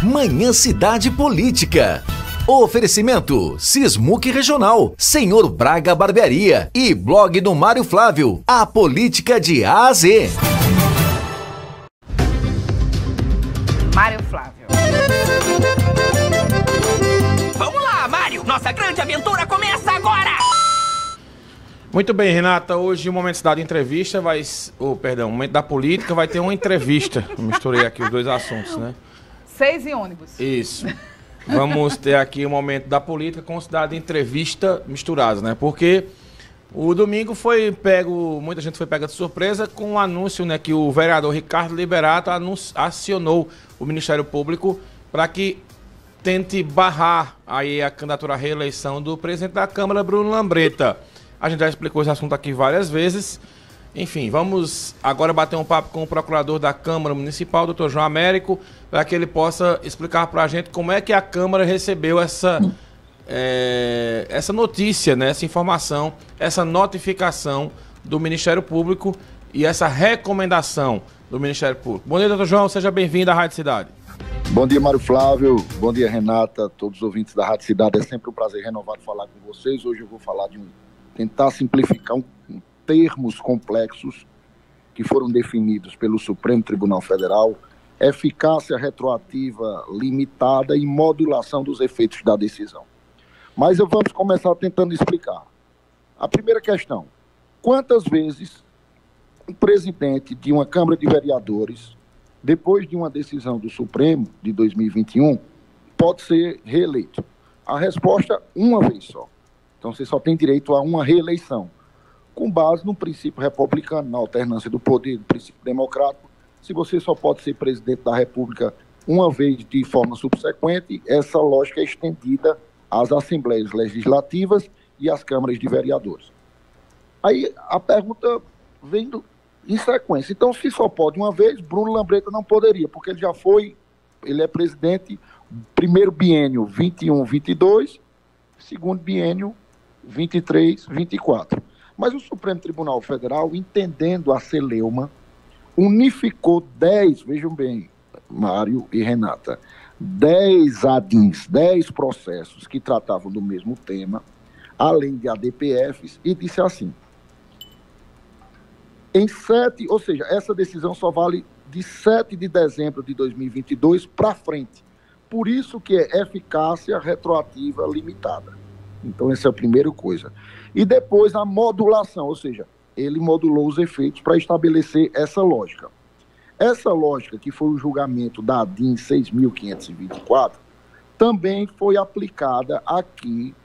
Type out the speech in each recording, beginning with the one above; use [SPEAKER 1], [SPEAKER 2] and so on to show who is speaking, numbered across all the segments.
[SPEAKER 1] Manhã Cidade Política. Oferecimento Sismuc Regional, Senhor Braga Barbearia e blog do Mário Flávio, a política de A a Z.
[SPEAKER 2] Mário Flávio.
[SPEAKER 3] Vamos lá, Mário! Nossa grande aventura começa agora!
[SPEAKER 4] Muito bem, Renata. Hoje o Momento Cidade Entrevista vai... o Momento da Política vai ter uma entrevista. Eu misturei aqui os dois assuntos, né?
[SPEAKER 2] 6 e ônibus.
[SPEAKER 4] Isso. Vamos ter aqui o Momento da Política com Cidade Entrevista misturados, né? Porque o domingo foi pego, muita gente foi pega de surpresa com o anúncio, né, que o vereador Ricardo Liberato acionou o Ministério Público para que tente barrar aí a candidatura à reeleição do presidente da Câmara, Bruno Lambreta. A gente já explicou esse assunto aqui várias vezes. Enfim, vamos agora bater um papo com o procurador da Câmara Municipal, doutor João Américo, para que ele possa explicar para a gente como é que a Câmara recebeu essa notícia, né, essa informação, essa notificação do Ministério Público e essa recomendação do Ministério Público. Bom dia, doutor João, seja bem-vindo à Rádio Cidade.
[SPEAKER 5] Bom dia, Mário Flávio, bom dia, Renata, todos os ouvintes da Rádio Cidade. É sempre um prazer renovado falar com vocês. Hoje eu vou falar tentar simplificar termos complexos que foram definidos pelo Supremo Tribunal Federal, eficácia retroativa limitada e modulação dos efeitos da decisão. Mas vamos começar tentando explicar. A primeira questão: quantas vezes um presidente de uma Câmara de Vereadores, depois de uma decisão do Supremo de 2021, pode ser reeleito? A resposta: uma vez só. Então você só tem direito a uma reeleição, com base no princípio republicano, na alternância do poder, no princípio democrático. Se você só pode ser presidente da República uma vez de forma subsequente, essa lógica é estendida às assembleias legislativas e às câmaras de vereadores. Aí a pergunta vem em sequência. Então, se só pode uma vez, Bruno Lambreta não poderia, porque ele é presidente primeiro biênio 21-22, segundo biênio 23-24. Mas o Supremo Tribunal Federal, entendendo a celeuma, unificou 10, vejam bem, Mário e Renata, 10 ADINs, 10 processos que tratavam do mesmo tema, além de ADPFs, e disse assim: ou seja, essa decisão só vale de 7 de dezembro de 2022 para frente. Por isso que é eficácia retroativa limitada. Então, essa é a primeira coisa. E depois a modulação, ou seja, ele modulou os efeitos para estabelecer essa lógica. Essa lógica, que foi o julgamento da ADIM 6.524, também foi aplicada aqui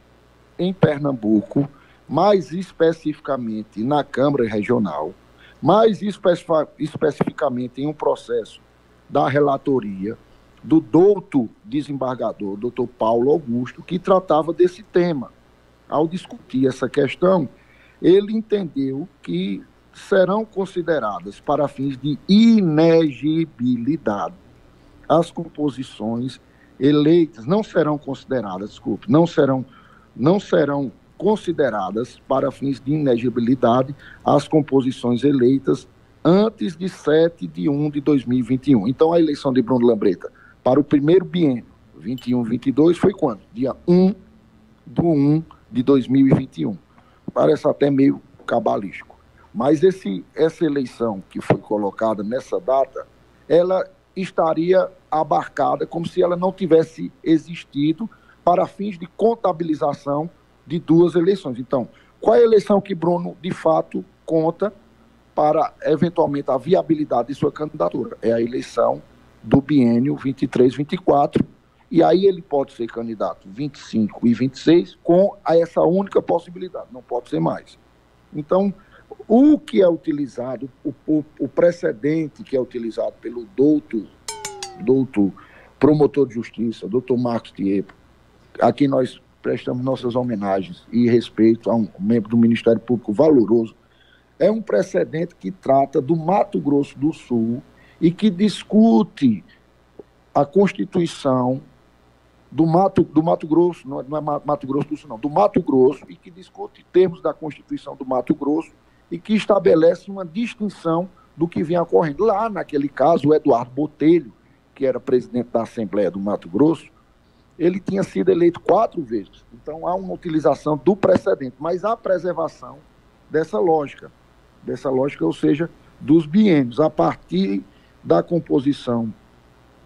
[SPEAKER 5] em Pernambuco, mais especificamente na Câmara Regional, mais especificamente em um processo da relatoria do douto desembargador, doutor Paulo Augusto, que tratava desse tema. Ao discutir essa questão, ele entendeu que serão consideradas, para fins de inegibilidade, as composições eleitas, não serão consideradas para fins de inegibilidade as composições eleitas antes de 7/1 de 2021. Então, a eleição de Bruno Lambreta para o primeiro biênio, 21-22, foi quando? Dia 1/1 de 2021. Parece até meio cabalístico. Mas essa eleição que foi colocada nessa data, ela estaria abarcada como se ela não tivesse existido para fins de contabilização de duas eleições. Então, qual é a eleição que Bruno, de fato, conta para, eventualmente, a viabilidade de sua candidatura? É a eleição do biênio 23-24, e aí ele pode ser candidato 25 e 26 com essa única possibilidade, não pode ser mais. Então, o que é utilizado, o precedente que é utilizado pelo doutor promotor de justiça, doutor Marcos Tiepo, a quem nós prestamos nossas homenagens e respeito a um membro do Ministério Público valoroso, é um precedente que trata do Mato Grosso do Sul e que discute a Constituição do Mato Grosso, não é Mato Grosso do Sul, não, do Mato Grosso, e que discute termos da Constituição do Mato Grosso e que estabelece uma distinção do que vinha ocorrendo. Lá, naquele caso, o Eduardo Botelho, que era presidente da Assembleia do Mato Grosso, ele tinha sido eleito 4 vezes. Então, há uma utilização do precedente, mas há preservação dessa lógica, ou seja, dos biênios, a partir da composição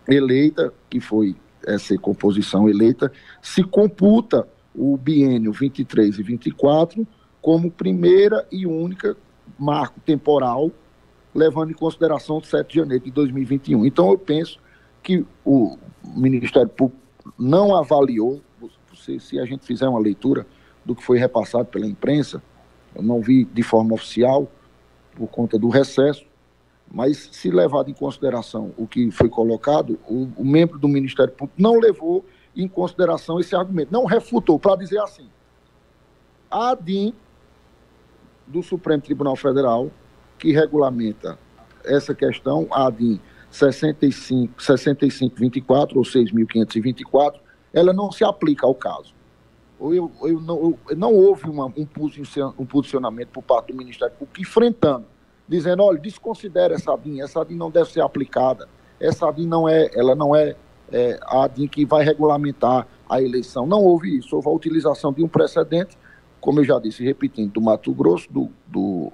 [SPEAKER 5] eleita, que foi essa composição eleita, se computa o biênio 23 e 24 como primeira e única marco temporal, levando em consideração o 7 de janeiro de 2021. Então, eu penso que o Ministério Público não avaliou, se a gente fizer uma leitura do que foi repassado pela imprensa, eu não vi de forma oficial, por conta do recesso, mas se levado em consideração o que foi colocado, o membro do Ministério Público não levou em consideração esse argumento, não refutou, para dizer assim, a ADIM do Supremo Tribunal Federal, que regulamenta essa questão, a ADIM 6524 ou 6.524, ela não se aplica ao caso. Não houve um posicionamento por parte do Ministério Público enfrentando, dizendo, olha, desconsidera essa ADIM não deve ser aplicada, essa ADIM não é a ADIM que vai regulamentar a eleição. Não houve isso, houve a utilização de um precedente, como eu já disse, repetindo, do Mato Grosso, do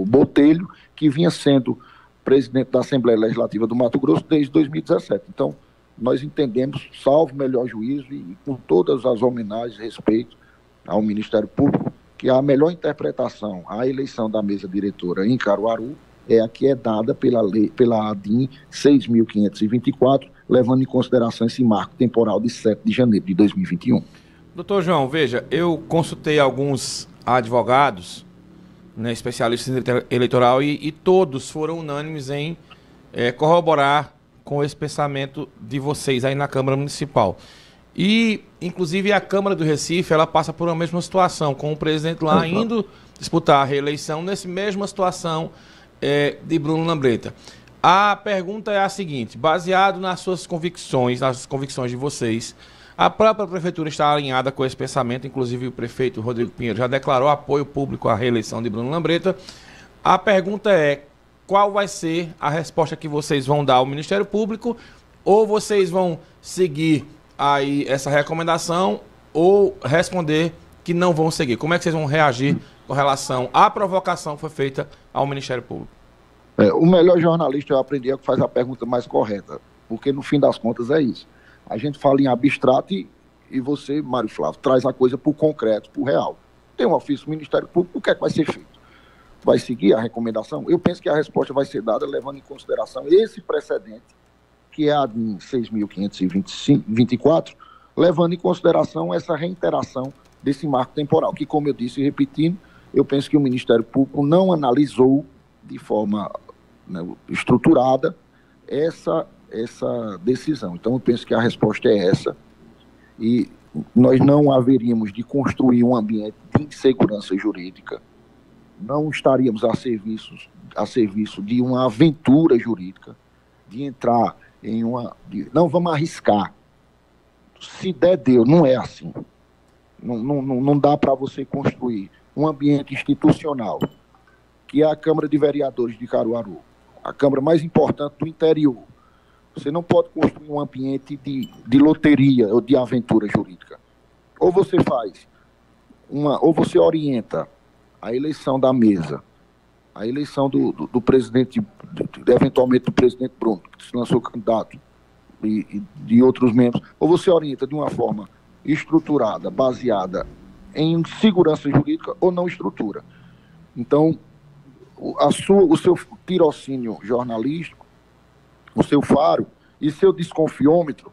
[SPEAKER 5] Botelho, que vinha sendo presidente da Assembleia Legislativa do Mato Grosso desde 2017. Então, nós entendemos, salvo melhor juízo e com todas as homenagens e respeito ao Ministério Público, que a melhor interpretação à eleição da mesa diretora em Caruaru é a que é dada pela ADIM 6.524, levando em consideração esse marco temporal de 7 de janeiro de 2021.
[SPEAKER 4] Doutor João, veja, eu consultei alguns advogados, né, especialistas em eleitoral, e todos foram unânimes em corroborar com esse pensamento de vocês aí na Câmara Municipal. E, inclusive, a Câmara do Recife, ela passa por uma mesma situação, com o presidente lá indo disputar a reeleição, nessa mesma situação de Bruno Lambreta. A pergunta é a seguinte, baseado nas suas convicções, nas convicções de vocês, a própria Prefeitura está alinhada com esse pensamento, inclusive o prefeito Rodrigo Pinheiro já declarou apoio público à reeleição de Bruno Lambreta. A pergunta é, qual vai ser a resposta que vocês vão dar ao Ministério Público, ou vocês vão seguir aí essa recomendação, ou responder que não vão seguir? Como é que vocês vão reagir com relação à provocação que foi feita ao Ministério Público?
[SPEAKER 5] O melhor jornalista eu aprendi é que faz a pergunta mais correta, porque no fim das contas é isso. A gente fala em abstrato e você, Mário Flávio, traz a coisa para o concreto, para o real. Tem um ofício do Ministério Público, o que é que vai ser feito? Vai seguir a recomendação? Eu penso que a resposta vai ser dada levando em consideração esse precedente, que é a ADIM 6.524, levando em consideração essa reiteração desse marco temporal, que, como eu disse, repetindo, eu penso que o Ministério Público não analisou de forma estruturada essa decisão. Então, eu penso que a resposta é essa, e nós não haveríamos de construir um ambiente de insegurança jurídica, não estaríamos a serviço de uma aventura jurídica, de entrar em não vamos arriscar, se der, deu, não é assim. Não dá para você construir um ambiente institucional, que é a Câmara de Vereadores de Caruaru, a Câmara mais importante do interior. Você não pode construir um ambiente de loteria ou de aventura jurídica. Ou você ou você orienta a eleição da mesa, a eleição do presidente, eventualmente do presidente Bruno, que se lançou candidato, e de outros membros, ou você orienta de uma forma estruturada, baseada em segurança jurídica, ou não estrutura. Então, o seu tirocínio jornalístico, o seu faro e seu desconfiômetro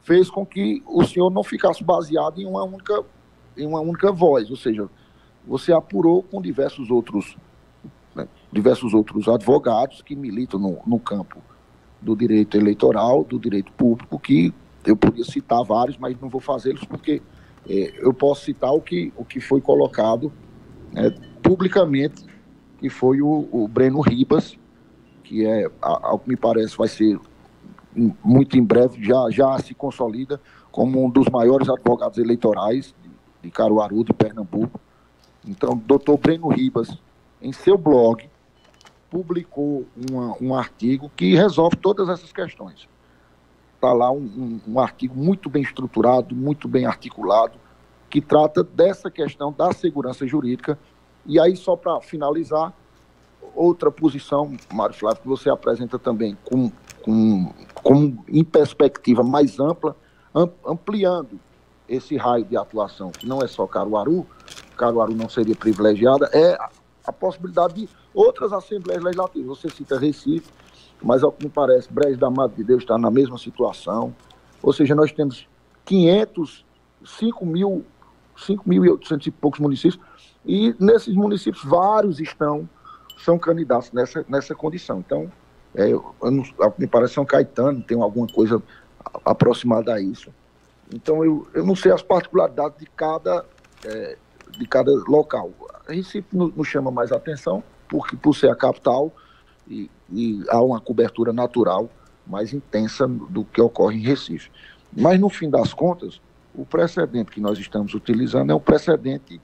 [SPEAKER 5] fez com que o senhor não ficasse baseado em uma única voz, ou seja, você apurou com diversos outros advogados que militam no campo do direito eleitoral, do direito público, que eu podia citar vários, mas não vou fazê-los porque eu posso citar o que foi colocado publicamente, que foi o Breno Ribas, que ao que me parece vai ser muito em breve, já se consolida como um dos maiores advogados eleitorais de Caruaru, de Pernambuco. Então, doutor Breno Ribas, em seu blog, publicou um artigo que resolve todas essas questões. está lá um artigo muito bem estruturado, muito bem articulado, que trata dessa questão da segurança jurídica. E aí, só para finalizar, outra posição, Mário Flávio, que você apresenta também em perspectiva mais ampla, ampliando esse raio de atuação, que não é só Caruaru não seria privilegiada, é a possibilidade de outras assembleias legislativas. Você cita Recife, mas ao que me parece, Brejo da Madre de Deus está na mesma situação. Ou seja, nós temos 5.800 e poucos municípios, e nesses municípios vários são candidatos nessa condição. Então, ao que me parece, São Caetano tem alguma coisa aproximada a isso. Então, eu não sei as particularidades de cada local. Recife nos chama mais atenção, porque por ser a capital e há uma cobertura natural mais intensa do que ocorre em Recife. Mas, no fim das contas, o precedente que nós estamos utilizando é um precedente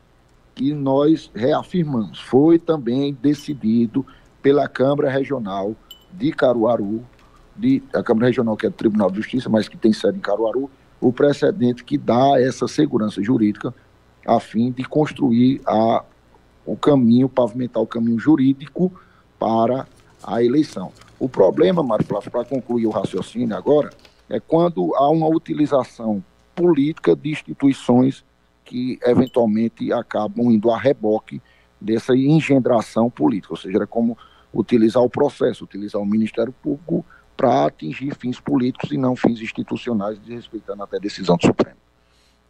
[SPEAKER 5] que nós reafirmamos. Foi também decidido pela Câmara Regional de Caruaru, a Câmara Regional, que é do Tribunal de Justiça, mas que tem sede em Caruaru, o precedente que dá essa segurança jurídica a fim de construir o caminho, pavimentar o caminho jurídico para a eleição. O problema, Mário Flávio, para concluir o raciocínio agora, é quando há uma utilização política de instituições que eventualmente acabam indo a reboque dessa engendração política, ou seja, é como utilizar o processo, utilizar o Ministério Público para atingir fins políticos e não fins institucionais, desrespeitando até a decisão do Supremo.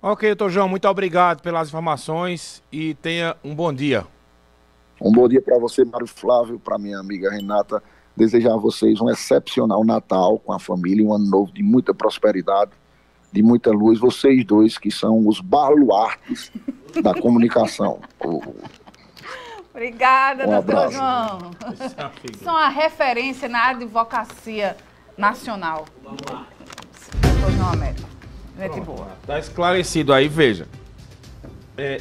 [SPEAKER 4] Ok, doutor João, muito obrigado pelas informações e tenha um bom dia.
[SPEAKER 5] Um bom dia para você, Mário Flávio, para minha amiga Renata. Desejar a vocês um excepcional Natal com a família, um ano novo de muita prosperidade, de muita luz. Vocês dois que são os baluartes da comunicação.
[SPEAKER 2] Obrigada, doutor João. São a referência na advocacia nacional. Doutor João Américo. Gente boa.
[SPEAKER 4] Está esclarecido aí, veja.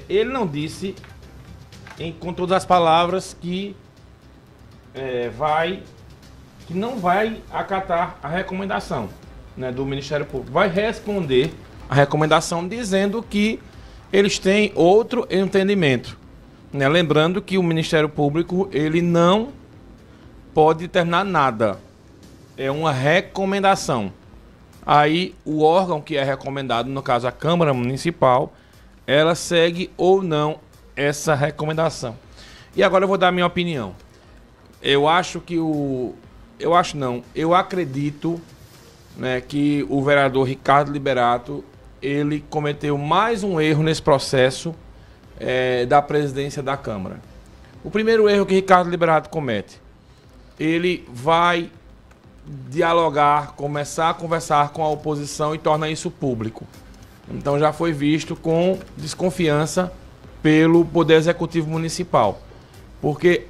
[SPEAKER 4] Ele não disse, com todas as palavras, que não vai acatar a recomendação, né, do Ministério Público. Vai responder a recomendação dizendo que eles têm outro entendimento. Né? Lembrando que o Ministério Público ele não pode determinar nada. É uma recomendação. Aí o órgão que é recomendado, no caso a Câmara Municipal, ela segue ou não essa recomendação. E agora eu vou dar a minha opinião. Eu acredito, né, que o vereador Ricardo Liberato, ele cometeu mais um erro nesse processo da presidência da Câmara. O primeiro erro que Ricardo Liberato comete, ele vai dialogar, começar a conversar com a oposição e torna isso público. Então já foi visto com desconfiança pelo Poder Executivo Municipal. Porque,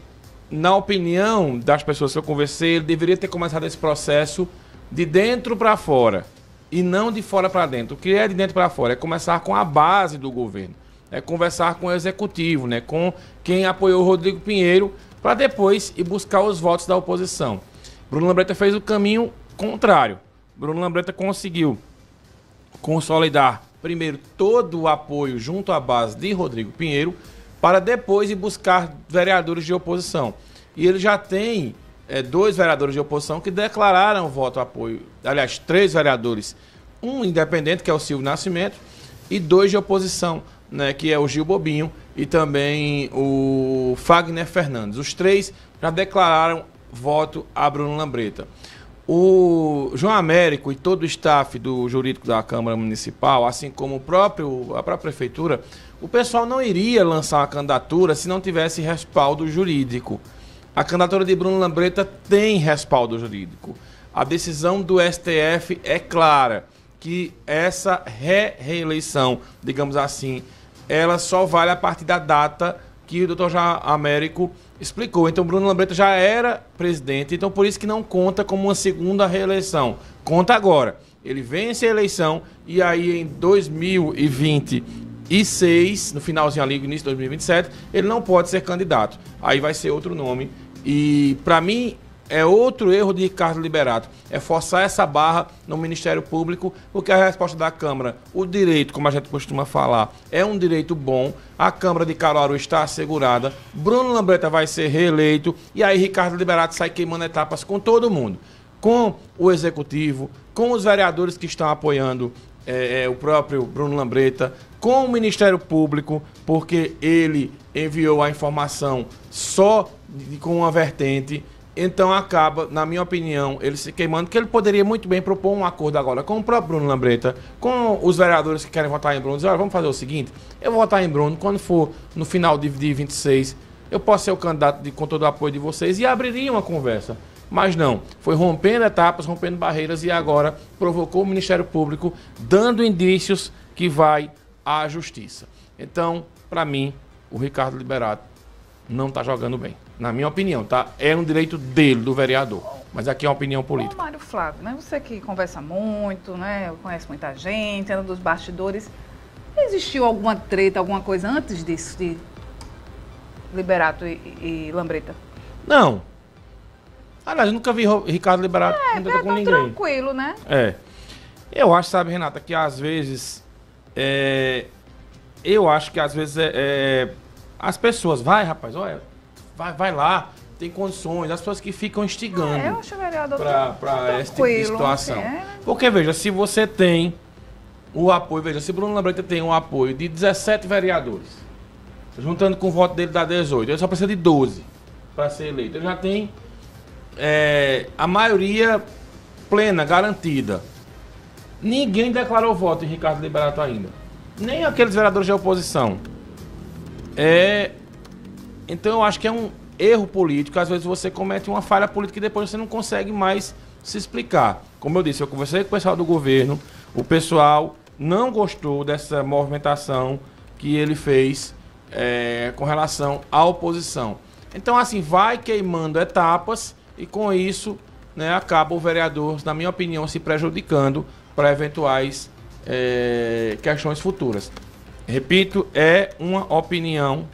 [SPEAKER 4] na opinião das pessoas que eu conversei, ele deveria ter começado esse processo de dentro para fora e não de fora para dentro. O que é de dentro para fora? É começar com a base do governo, é conversar com o Executivo, né, com quem apoiou o Rodrigo Pinheiro, para depois ir buscar os votos da oposição. Bruno Lambreta fez o caminho contrário. Bruno Lambreta conseguiu consolidar, primeiro, todo o apoio junto à base de Rodrigo Pinheiro, para depois ir buscar vereadores de oposição. E ele já tem 2 vereadores de oposição que declararam voto apoio. Aliás, 3 vereadores. Um independente, que é o Silvio Nascimento, e 2 de oposição, né, que é o Gil Bobinho e também o Fagner Fernandes. Os 3 já declararam voto a Bruno Lambreta. O João Américo e todo o staff do jurídico da Câmara Municipal, assim como a própria Prefeitura, o pessoal não iria lançar uma candidatura se não tivesse respaldo jurídico. A candidatura de Bruno Lambreta tem respaldo jurídico. A decisão do STF é clara, que essa reeleição, digamos assim, ela só vale a partir da data que o Dr. João Américo explicou. Então, Bruno Lambreta já era presidente, então por isso que não conta como uma segunda reeleição. Conta agora. Ele vence a eleição e aí em 2026, no finalzinho ali, início de 2027, ele não pode ser candidato. Aí vai ser outro nome. E, para mim, é outro erro de Ricardo Liberato. É forçar essa barra no Ministério Público, porque a resposta da Câmara, o direito, como a gente costuma falar, é um direito bom. A Câmara de Caruaru está assegurada. Bruno Lambreta vai ser reeleito. E aí Ricardo Liberato sai queimando etapas com todo mundo. Com o Executivo, com os vereadores que estão apoiando o próprio Bruno Lambreta, com o Ministério Público, porque ele enviou a informação só com uma vertente. Então acaba, na minha opinião, ele se queimando, que ele poderia muito bem propor um acordo agora com o próprio Bruno Lambreta, com os vereadores que querem votar em Bruno, dizer, olha, vamos fazer o seguinte, eu vou votar em Bruno, quando for no final de 26, eu posso ser o candidato com todo o apoio de vocês, e abriria uma conversa. Mas não, foi rompendo etapas, rompendo barreiras, e agora provocou o Ministério Público, dando indícios que vai à Justiça. Então, para mim, o Ricardo Liberato não está jogando bem. Na minha opinião, tá? É um direito dele, do vereador. Mas aqui é uma opinião política.
[SPEAKER 2] Ô, Mário Flávio, né? Você que conversa muito, né? Conhece muita gente, anda dos bastidores. Existiu alguma treta, alguma coisa antes disso, de Liberato e Lambreta?
[SPEAKER 4] Não. Aliás, eu nunca vi Ricardo Liberato com ninguém.
[SPEAKER 2] Tranquilo, né?
[SPEAKER 4] Eu acho, sabe, Renata, que às vezes... as pessoas... Vai, rapaz, olha... Vai lá, tem condições, as pessoas que ficam instigando
[SPEAKER 2] eu acho vereador
[SPEAKER 4] para essa tipo de situação. Porque, veja, se você tem o apoio, veja, se Bruno Lambreta tem um apoio de 17 vereadores, juntando com o voto dele dá 18, ele só precisa de 12 para ser eleito. Ele já tem a maioria plena, garantida. Ninguém declarou voto em Ricardo Liberato ainda. Nem aqueles vereadores de oposição. Então eu acho que é um erro político. Às vezes você comete uma falha política e depois você não consegue mais se explicar. Como eu disse, eu conversei com o pessoal do governo, o pessoal não gostou dessa movimentação que ele fez com relação à oposição. Então, assim, vai queimando etapas e com isso, né, acaba o vereador, na minha opinião, se prejudicando para eventuais questões futuras. Repito, é uma opinião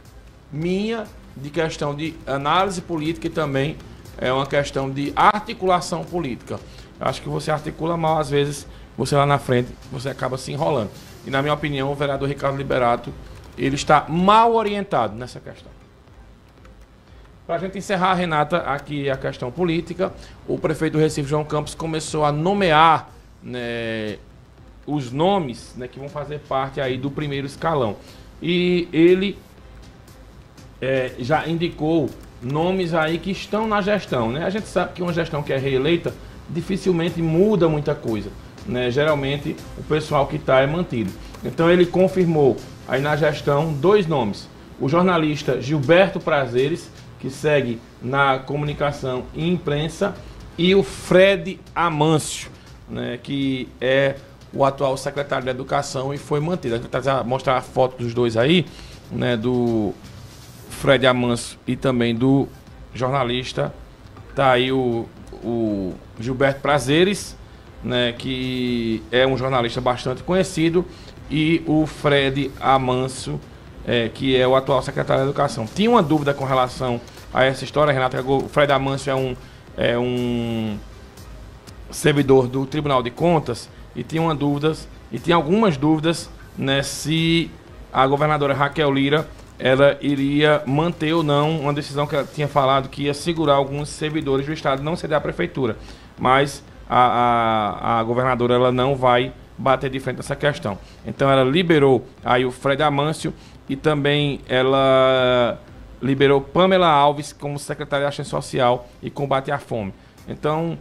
[SPEAKER 4] minha, de questão de análise política, e também é uma questão de articulação política. Acho que você articula mal, às vezes, você lá na frente, você acaba se enrolando. E, na minha opinião, o vereador Ricardo Liberato, ele está mal orientado nessa questão. Para a gente encerrar, Renata, aqui a questão política, o prefeito do Recife, João Campos, começou a nomear, né, os nomes, né, que vão fazer parte aí do primeiro escalão. E ele já indicou nomes aí que estão na gestão, né? A gente sabe que uma gestão que é reeleita dificilmente muda muita coisa, né? Geralmente o pessoal que está é mantido. Então ele confirmou aí na gestão 2 nomes. O jornalista Gilberto Prazeres, que segue na comunicação e imprensa, e o Fred Amâncio, né, que é o atual secretário de Educação e foi mantido. A gente vai mostrar a foto dos dois aí, né, do Fred Amâncio e também do jornalista. Tá aí o Gilberto Prazeres, né, que é um jornalista bastante conhecido, e o Fred Amâncio, que é o atual secretário de Educação. Tinha uma dúvida com relação a essa história, Renata. O Fred Amâncio é um servidor do Tribunal de Contas, e tinha algumas dúvidas, né, se a governadora Raquel Lira ela iria manter ou não uma decisão que ela tinha falado que ia segurar alguns servidores do Estado, não ceder à Prefeitura. Mas a governadora ela não vai bater de frente nessa questão. Então ela liberou aí o Fred Amâncio, e também ela liberou Pamela Alves como secretária de Ação Social e Combate à Fome. Então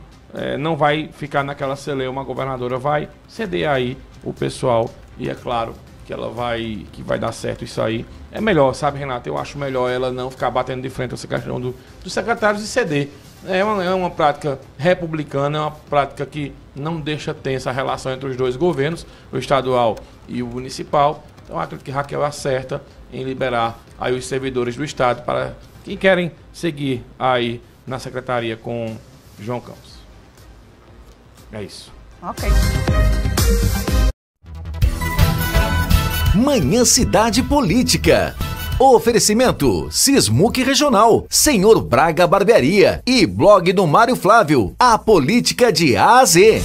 [SPEAKER 4] não vai ficar naquela celeuma, a governadora vai ceder aí o pessoal, e é claro que vai dar certo isso aí. É melhor, sabe, Renata? Eu acho melhor ela não ficar batendo de frente essa questão dos secretários e ceder. É uma prática republicana, é uma prática que não deixa tensa a relação entre os dois governos, o estadual e o municipal. Então, acredito que Raquel acerta em liberar aí os servidores do Estado para quem querem seguir aí na secretaria com João Campos. É isso.
[SPEAKER 2] Ok.
[SPEAKER 1] Manhã Cidade Política. Oferecimento Sismuc Regional, Senhor Braga Barbearia e blog do Mário Flávio, a política de A a Z.